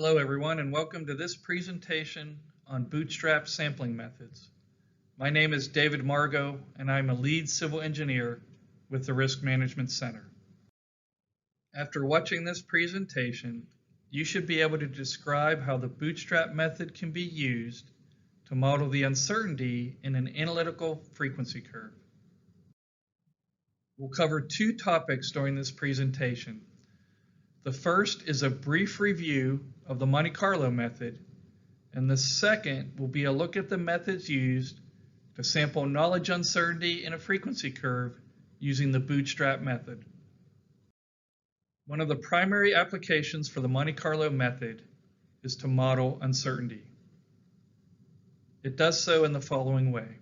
Hello everyone and welcome to this presentation on Bootstrap sampling methods. My name is David Margo and I'm a lead civil engineer with the Risk Management Center. After watching this presentation, you should be able to describe how the Bootstrap method can be used to model the uncertainty in an analytical frequency curve. We'll cover two topics during this presentation. The first is a brief review of the Monte Carlo method, and the second will be a look at the methods used to sample knowledge uncertainty in a frequency curve using the Bootstrap method. One of the primary applications for the Monte Carlo method is to model uncertainty. It does so in the following way.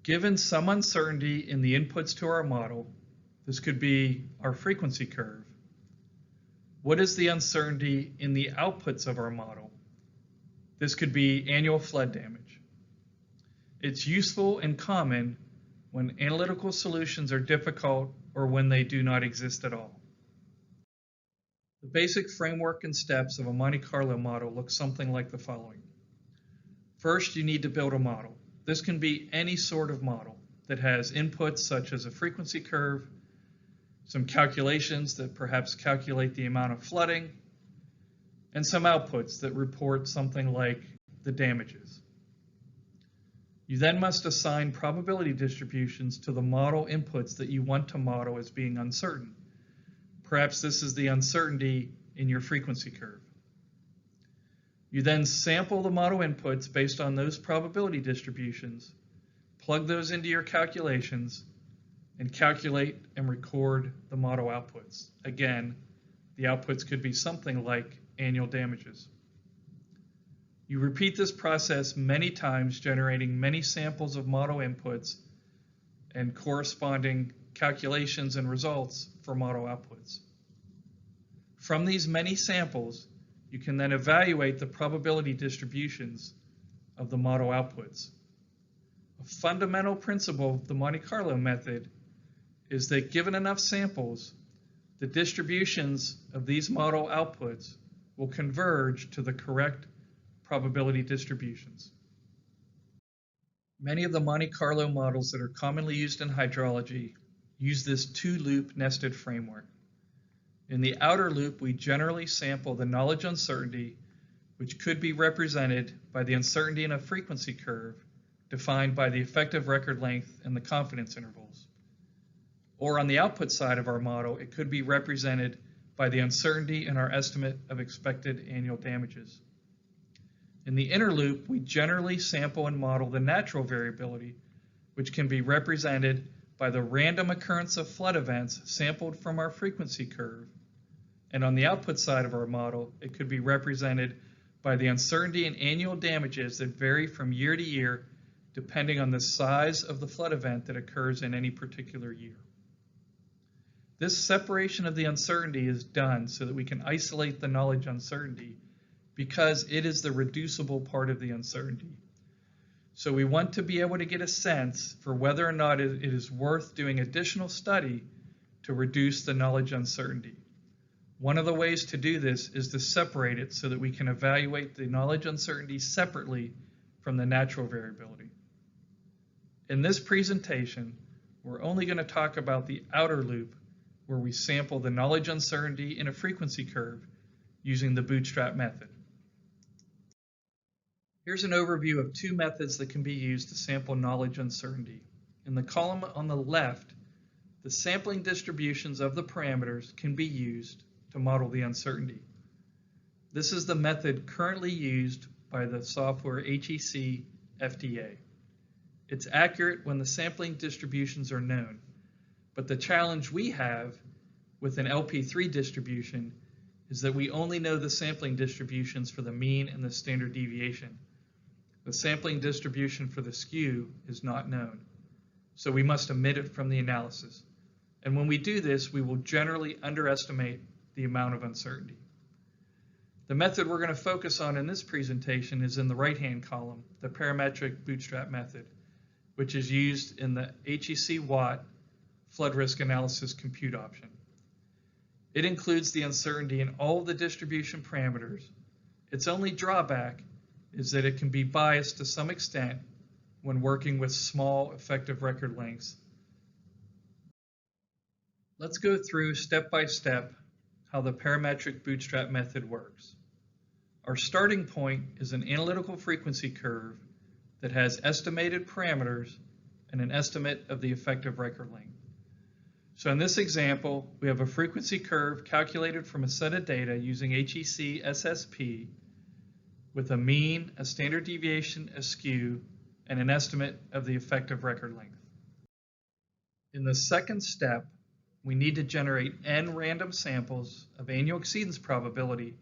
Given some uncertainty in the inputs to our model, this could be our frequency curve. What is the uncertainty in the outputs of our model? This could be annual flood damage. It's useful and common when analytical solutions are difficult or when they do not exist at all. The basic framework and steps of a Monte Carlo model look something like the following. First, you need to build a model. This can be any sort of model that has inputs such as a frequency curve, some calculations that perhaps calculate the amount of flooding, and some outputs that report something like the damages. You then must assign probability distributions to the model inputs that you want to model as being uncertain. Perhaps this is the uncertainty in your frequency curve. You then sample the model inputs based on those probability distributions, plug those into your calculations, and calculate and record the model outputs. Again, the outputs could be something like annual damages. You repeat this process many times, generating many samples of model inputs and corresponding calculations and results for model outputs. From these many samples, you can then evaluate the probability distributions of the model outputs. A fundamental principle of the Monte Carlo method is that given enough samples, the distributions of these model outputs will converge to the correct probability distributions. Many of the Monte Carlo models that are commonly used in hydrology use this two-loop nested framework. In the outer loop, we generally sample the knowledge uncertainty, which could be represented by the uncertainty in a frequency curve defined by the effective record length and the confidence intervals. Or on the output side of our model, it could be represented by the uncertainty in our estimate of expected annual damages. In the inner loop, we generally sample and model the natural variability, which can be represented by the random occurrence of flood events sampled from our frequency curve. And on the output side of our model, it could be represented by the uncertainty in annual damages that vary from year to year depending on the size of the flood event that occurs in any particular year. This separation of the uncertainty is done so that we can isolate the knowledge uncertainty because it is the reducible part of the uncertainty. So we want to be able to get a sense for whether or not it is worth doing additional study to reduce the knowledge uncertainty. One of the ways to do this is to separate it so that we can evaluate the knowledge uncertainty separately from the natural variability. In this presentation, we're only going to talk about the outer loop where we sample the knowledge uncertainty in a frequency curve using the Bootstrap method. Here's an overview of two methods that can be used to sample knowledge uncertainty. In the column on the left, the sampling distributions of the parameters can be used to model the uncertainty. This is the method currently used by the software HEC FDA. It's accurate when the sampling distributions are known, but the challenge we have with an LP3 distribution is that we only know the sampling distributions for the mean and the standard deviation. The sampling distribution for the skew is not known, so we must omit it from the analysis. And when we do this, we will generally underestimate the amount of uncertainty. The method we're going to focus on in this presentation is in the right-hand column, the parametric bootstrap method, which is used in the HEC Watt flood risk analysis compute option. It includes the uncertainty in all of the distribution parameters. Its only drawback is that it can be biased to some extent when working with small effective record lengths. Let's go through step by step how the parametric bootstrap method works. Our starting point is an analytical frequency curve that has estimated parameters and an estimate of the effective record length. So in this example, we have a frequency curve calculated from a set of data using HEC SSP with a mean, a standard deviation, a skew, and an estimate of the effective record length. In the second step, we need to generate n random samples of annual exceedance probability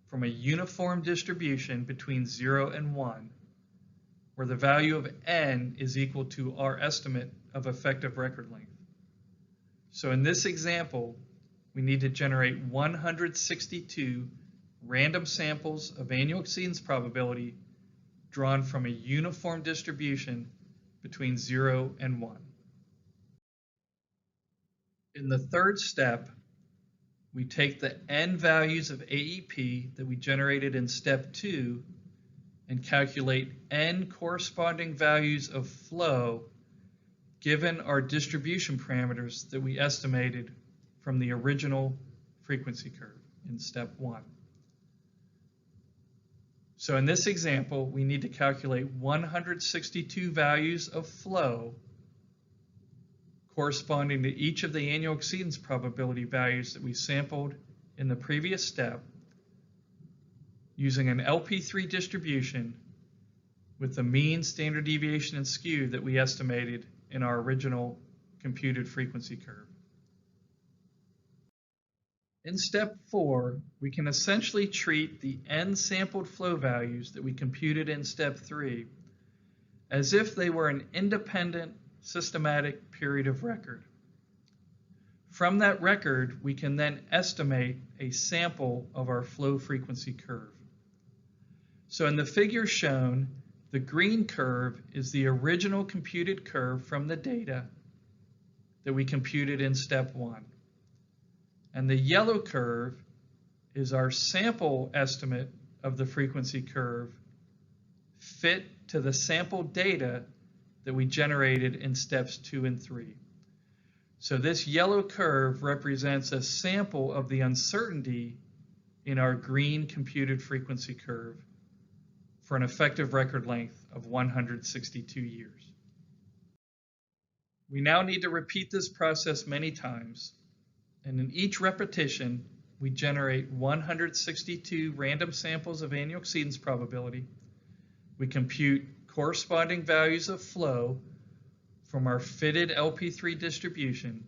from a uniform distribution between 0 and 1, where the value of n is equal to our estimate of effective record length. So in this example, we need to generate 162 random samples of annual exceedance probability drawn from a uniform distribution between 0 and 1. In the third step, we take the n values of AEP that we generated in step 2 and calculate n corresponding values of flow given our distribution parameters that we estimated from the original frequency curve in step 1. So in this example, we need to calculate 162 values of flow corresponding to each of the annual exceedance probability values that we sampled in the previous step using an LP3 distribution with the mean, standard deviation, and skew that we estimated in our original computed frequency curve. In step 4, we can essentially treat the n sampled flow values that we computed in step 3 as if they were an independent systematic period of record. From that record, we can then estimate a sample of our flow frequency curve. So in the figure shown, the green curve is the original computed curve from the data that we computed in step 1. And the yellow curve is our sample estimate of the frequency curve fit to the sample data that we generated in steps 2 and 3. So this yellow curve represents a sample of the uncertainty in our green computed frequency curve for an effective record length of 162 years. We now need to repeat this process many times, and in each repetition, we generate 162 random samples of annual exceedance probability. We compute corresponding values of flow from our fitted LP3 distribution.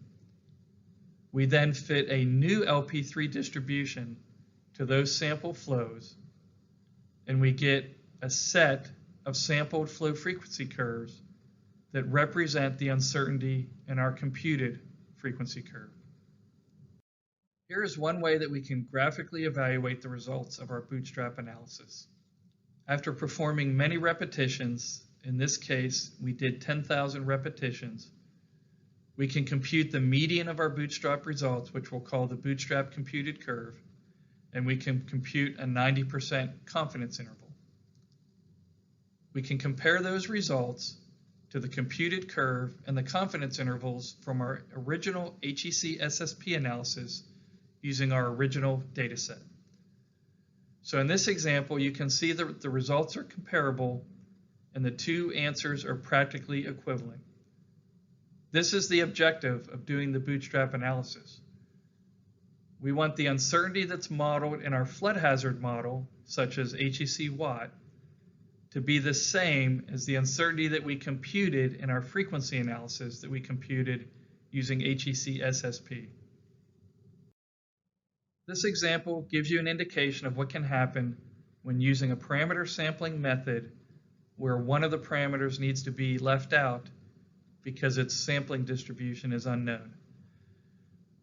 We then fit a new LP3 distribution to those sample flows, and we get a set of sampled flow frequency curves that represent the uncertainty in our computed frequency curve. Here is one way that we can graphically evaluate the results of our bootstrap analysis. After performing many repetitions, in this case we did 10,000 repetitions, we can compute the median of our bootstrap results, which we'll call the bootstrap computed curve, and we can compute a 90% confidence interval. We can compare those results to the computed curve and the confidence intervals from our original HEC SSP analysis using our original data set. So in this example, you can see that the results are comparable and the two answers are practically equivalent. This is the objective of doing the bootstrap analysis. We want the uncertainty that's modeled in our flood hazard model, such as HEC Watt, to be the same as the uncertainty that we computed in our frequency analysis that we computed using HEC SSP. This example gives you an indication of what can happen when using a parameter sampling method where one of the parameters needs to be left out because its sampling distribution is unknown.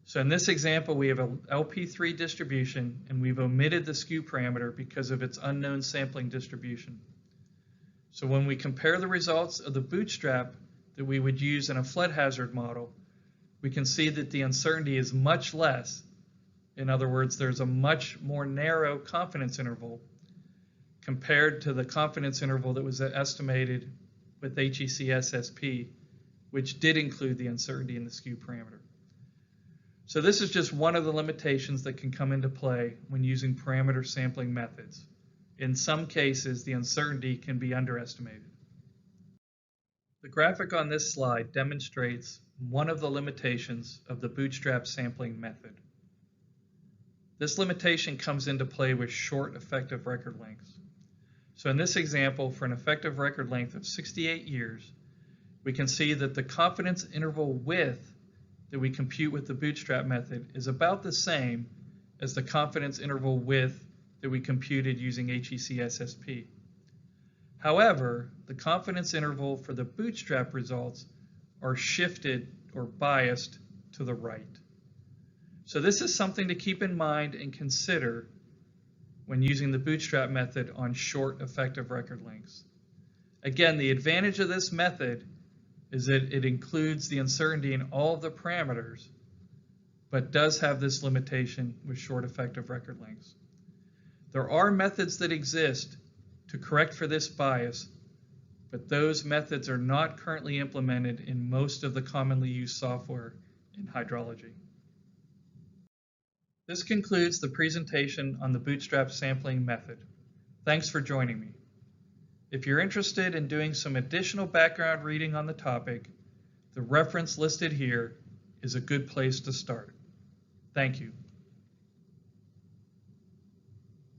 So in this example, we have an LP3 distribution and we've omitted the skew parameter because of its unknown sampling distribution. So when we compare the results of the bootstrap that we would use in a flood hazard model, we can see that the uncertainty is much less In other words, there's a much more narrow confidence interval compared to the confidence interval that was estimated with HEC-SSP, which did include the uncertainty in the skew parameter. So this is just one of the limitations that can come into play when using parameter sampling methods. In some cases, the uncertainty can be underestimated. The graphic on this slide demonstrates one of the limitations of the Bootstrap sampling method. This limitation comes into play with short effective record lengths. So in this example, for an effective record length of 68 years, we can see that the confidence interval width that we compute with the Bootstrap method is about the same as the confidence interval width that we computed using HEC-SSP. However, the confidence interval for the Bootstrap results are shifted or biased to the right. So this is something to keep in mind and consider when using the Bootstrap method on short effective record lengths. Again, the advantage of this method is that it includes the uncertainty in all of the parameters, but does have this limitation with short effective record lengths. There are methods that exist to correct for this bias, but those methods are not currently implemented in most of the commonly used software in hydrology. This concludes the presentation on the Bootstrap sampling method. Thanks for joining me. If you're interested in doing some additional background reading on the topic, the reference listed here is a good place to start. Thank you.